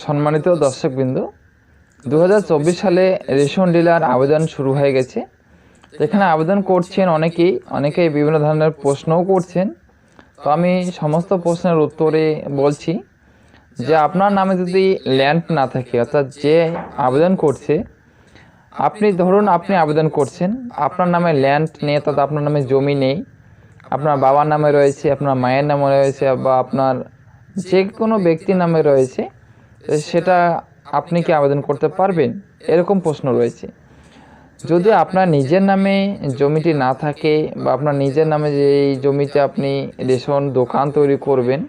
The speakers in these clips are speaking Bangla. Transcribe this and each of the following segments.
সম্মানিত দর্শকবৃন্দ, 2024 সালে রেশন ডিলার আবেদন শুরু হয়ে গেছে। এখানে আবেদন করছেন অনেকেই বিভিন্ন ধরনের প্রশ্নও করছেন। তো আমি সমস্ত প্রশ্নের উত্তরে বলছি যে আপনার নামে যদি ল্যান্ড না থাকে, অর্থাৎ যে আবেদন করছে, আপনি আবেদন করছেন, আপনার নামে ল্যান্ড নেই, অর্থাৎ আপনার নামে জমি নেই, আপনার বাবার নামে রয়েছে, আপনার মায়ের নামে রয়েছে, বা আপনার যে কোনো ব্যক্তির নামে রয়েছে, সেটা আপনি কি আবেদন করতে পারবেন? এরকম প্রশ্ন রয়েছে। যদি আপনার নিজের নামে জমিটি না থাকে, বা আপনার নিজের নামে যে এই জমিতে আপনি রেশন দোকান তৈরি করবেন,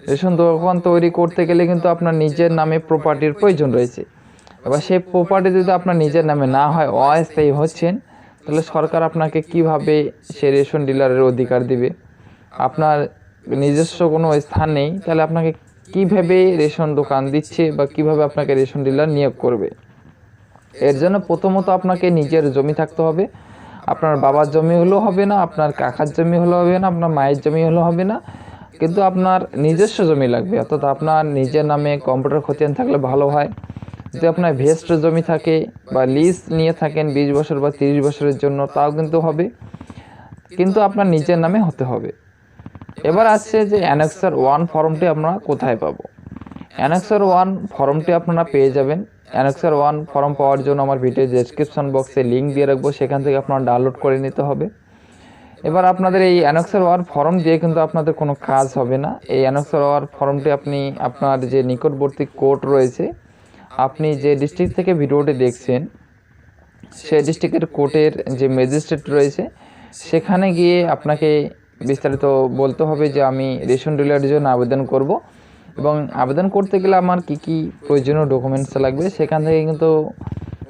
রেশন দোকান তৈরি করতে গেলে কিন্তু আপনার নিজের নামে প্রপার্টির প্রয়োজন রয়েছে। এবার সেই প্রপার্টি যদি আপনার নিজের নামে না হয়, অস্থায়ী হচ্ছেন, তাহলে সরকার আপনাকে কিভাবে সে রেশন ডিলারের অধিকার দিবে? আপনার নিজস্ব কোনো স্থান নেই, তাহলে আপনাকে কিভাবে রেশন দোকান দিচ্ছে বা কিভাবে আপনাকে রেশন ডিলার নিয়োগ করবে? এর জন্য প্রথমত আপনাকে নিজের জমি থাকতে হবে। আপনার বাবার জমি হলেও হবে না, আপনার কাকার জমি হলেও হবে না, আপনার মায়ের জমি হলেও হবে না, কিন্তু আপনার নিজস্ব জমি লাগবে। অর্থাৎ আপনার নিজের নামে কম্পিউটার খতিয়ান থাকলে ভালো হয়। যদি আপনার ভেস্ট জমি থাকে বা লিজ নিয়ে থাকেন 20 বছর বা 30 বছরের জন্য, তাও কিন্তু হবে, কিন্তু আপনার নিজের নামে হতে হবে। এবার আসছে যে অ্যানেক্সার 1 ফর্মটি আমরা কোথায় পাবো? অ্যানেক্সার 1 ফর্মটি আপনারা পেয়ে যাবেন। অ্যানেক্সার 1 ফর্ম পাওয়ার জন্য আমার ভিডিও ডেসক্রিপশন বক্সে লিঙ্ক দিয়ে রাখবো, সেখান থেকে আপনারা ডাউনলোড করে নিতে হবে। এবার আপনাদের এই অ্যানেক্সার 1 ফর্ম দিয়ে কিন্তু আপনাদের কোনো কাজ হবে না। এই অ্যানেক্সার 1 ফর্মটি আপনি আপনার যে নিকটবর্তী কোর্ট রয়েছে, আপনি যে ডিস্ট্রিক্ট থেকে ভিডিওটি দেখছেন, সেই ডিস্ট্রিক্টের কোর্টের যে ম্যাজিস্ট্রেট রয়েছে, সেখানে গিয়ে আপনাকে বিস্তারিত বলতে হবে যে আমি রেশন ডিলারের জন্য আবেদন করব, এবং আবেদন করতে গেলে আমার কি কি প্রয়োজনীয় ডকুমেন্টস লাগবে। সেখান থেকে কিন্তু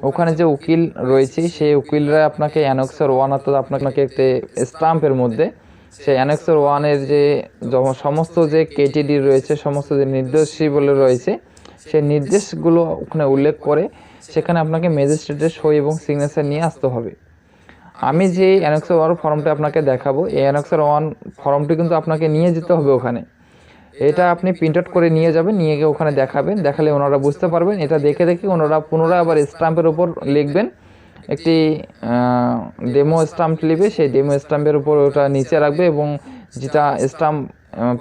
ওখানে যে উকিল রয়েছে, সেই উকিলরা আপনাকে অ্যানেক্সার 1, অর্থাৎ আপনাকে একটি স্টাম্পের মধ্যে সেই অ্যানেক্সার 1-এর যে সমস্ত যে কেটিডি রয়েছে, সমস্ত যে নির্দেশাবলী রয়েছে, সেই নির্দেশগুলো ওখানে উল্লেখ করে সেখানে আপনাকে ম্যাজিস্ট্রেটের সই এবং সিগনেচার নিয়ে আসতে হবে। আমি যে অ্যানেক্সার 1 ফর্মটা আপনাকে দেখাবো, এই অ্যানেক্সার 1 ফর্মটি কিন্তু আপনাকে নিয়ে যেতে হবে ওখানে। এটা আপনি প্রিন্ট আউট করে নিয়ে যাবেন, নিয়ে গিয়ে ওখানে দেখাবেন। দেখালে ওনারা বুঝতে পারবেন। এটা দেখে ওনারা পুনরায় আবার স্টাম্পের উপর লিখবেন, একটি ডেমো স্টাম্প নেবে, সেই ডেমো স্টাম্পের উপর ওটা নিচে রাখবে, এবং যেটা স্টাম্প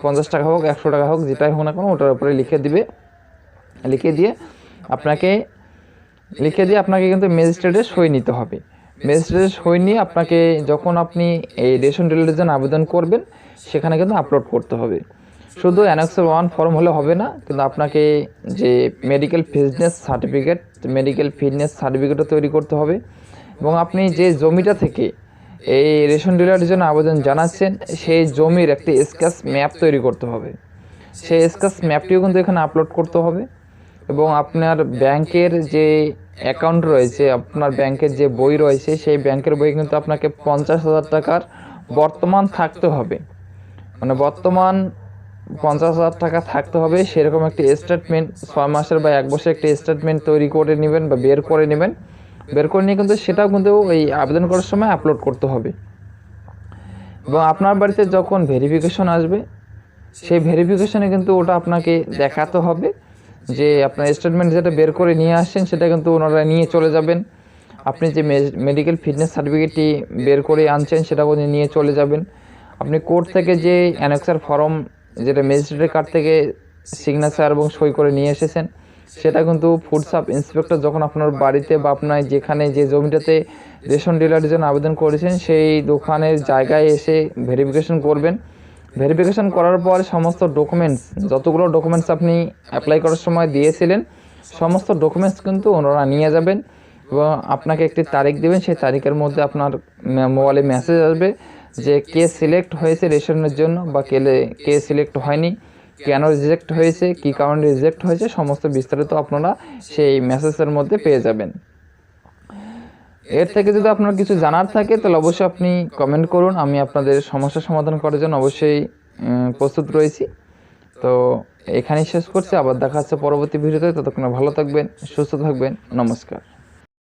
50 টাকা হোক 100 টাকা হোক, যেটাই হোক না কেন, ওটার উপরে লিখে দিয়ে আপনাকে কিন্তু ম্যাজিস্ট্রেটের সই নিতে হবে। ম্যাজিস্ট্রেটের সই নিয়ে আপনাকে যখন আপনি এই রেশন ডিলারের জন্য আবেদন করবেন, সেখানে কিন্তু আপলোড করতে হবে। শুধু অ্যানেক্সার 1 ফর্ম হলে হবে না, কিন্তু আপনাকে যে মেডিকেল ফিটনেস সার্টিফিকেটও তৈরি করতে হবে, এবং আপনি যে জমিটা থেকে এই রেশন ডিলারের জন্য আবেদন জানাচ্ছেন, সেই জমির একটি স্কেচ ম্যাপ তৈরি করতে হবে। সেই স্কেচ ম্যাপটিও কিন্তু এখানে আপলোড করতে হবে। এবং আপনার ব্যাংকের যে অ্যাকাউন্ট রয়েছে, আপনার ব্যাংকের যে বই রয়েছে, সেই ব্যাংকের বই কিন্তু আপনাকে 50,000 টাকার বর্তমান থাকতে হবে, মানে বর্তমান 50,000 টাকা থাকতে হবে। সেরকম একটি স্টেটমেন্ট 6 মাসের বা 1 বছরের একটি স্টেটমেন্ট তৈরি করে নেবেন বা বের করে নিয়ে কিন্তু সেটাও কিন্তু এই আবেদন করার সময় আপলোড করতে হবে। এবং আপনার বাড়িতে যখন ভেরিফিকেশন আসবে, সেই ভেরিফিকেশনে কিন্তু ওটা আপনাকে দেখাতে হবে যে আপনার স্টেটমেন্ট যেটা বের করে নিয়ে আসছেন, সেটা কিন্তু ওনারা নিয়ে চলে যাবেন। আপনি যে মেডিকেল ফিটনেস সার্টিফিকেটটি বের করে আনছেন, সেটাও নিয়ে চলে যাবেন। আপনি কোর্ট থেকে যে অ্যানেক্সার ফর্ম, যেটা ম্যাজিস্ট্রেটের কার্ড থেকে সিগনেচার এবং সই করে নিয়ে এসেছেন, সেটা কিন্তু ফুড সাব ইন্সপেক্টর যখন আপনার বাড়িতে বা আপনার যেখানে যে জমিটাতে রেশন ডিলারের জন্য আবেদন করেছেন, সেই দোকানের জায়গায় এসে ভেরিফিকেশন করবেন। ভেরিফিকেশন করার পর সমস্ত ডকুমেন্টস, যতগুলো ডকুমেন্টস আপনি অ্যাপ্লাই করার সময় দিয়েছিলেন, সমস্ত ডকুমেন্টস কিন্তু ওনারা নিয়ে যাবেন, এবং আপনাকে একটি তারিখ দেবেন। সেই তারিখের মধ্যে আপনার মোবাইলে মেসেজ আসবে যে কে সিলেক্ট হয়েছে রেশনের জন্য, বা কে সিলেক্ট হয়নি, কেন রিজেক্ট হয়েছে, কী কারণে রিজেক্ট হয়েছে, সমস্ত বিস্তারিত আপনারা সেই মেসেজের মধ্যে পেয়ে যাবেন। এর থেকে যদি আপনার কিছু জানার থাকে, তাহলে অবশ্যই আপনি কমেন্ট করুন। আমি আপনাদের সমস্যার সমাধান করার জন্য অবশ্যই প্রস্তুত রয়েছি। তো এখানেই শেষ করছি, আবার দেখা হচ্ছে পরবর্তী ভিডিওতে। ততক্ষণে ভালো থাকবেন, সুস্থ থাকবেন। নমস্কার।